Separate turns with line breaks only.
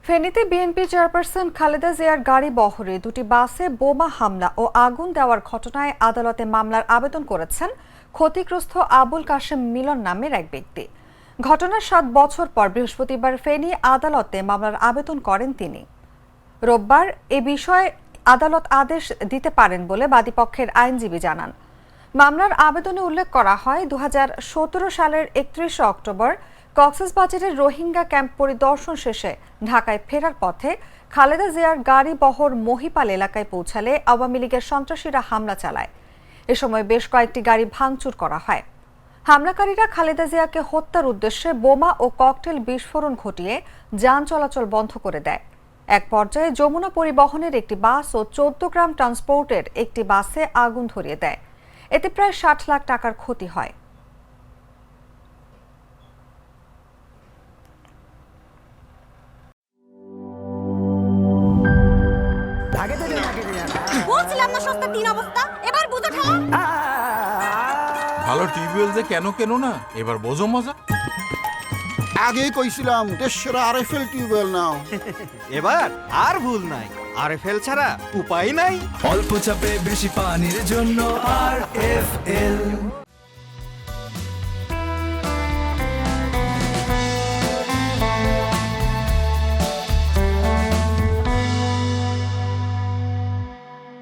ফেনীতে BNP chairperson Khaleda জিয়ার গাড়ি বহরে দুটি বাসে বোমা হামলা ও আগুন দেওয়ার ঘটনায় আদালতে মামলার আবেদন করেছেন ক্ষতিগ্রস্ত আবুল কাশেম মিলন নামের এক ব্যক্তি। ঘটনার 7 বছর পর বৃহস্পতিবার ফেনী আদালতে মামলার আবেদন করেন তিনি। রোববার এ বিষয়ে আদালত আদেশ দিতে পারেন বলে বাদীপক্ষের আইনজীবী জানান। মামলার আবেদনে উল্লেখ করা হয় 2017 সালের 31 অক্টোবর কক্সবাজারের রোহিঙ্গা ক্যাম্প পরিদর্শন শেষে ঢাকায় ফেরার পথে খালেদা জিয়ার গাড়ি বহর মহিপাল এলাকায় পৌঁছালে আওয়ামী লীগের সন্ত্রাসীরা হামলা চালায়। এ সময় বেশ কয়েকটি গাড়ি ভাঙচুর করা হয়। হামলাকারীরা খালেদা জিয়াকে হত্যার উদ্দেশ্যে বোমা ও ককটেল বিস্ফোরণ ঘটিয়ে যান চলাচল বন্ধ করে দেয়। এক পর্যায়ে যমুনা পরিবহনের একটি বাস ও 14 গ্রাম ট্রান্সপোর্টের একটি বাসে আগুন ধরিয়ে দেয়। এতে প্রায় 60 লাখ টাকার ক্ষতি হয়।
বলছিলাম না সস্তা তিন অবস্থা, এবার বুঝো ঠেলা।
ভালো টিউবওয়েল যে কেন না এবার বোঝো মজা।
আগেই কইছিলাম দেশের আরএফএল টিউবওয়েল নাও।
এবার আর ভুল নাই, আরএফএল ছাড়া উপায় নাই।
অল্প চাপে বেশি পানির জন্য আরএফএল।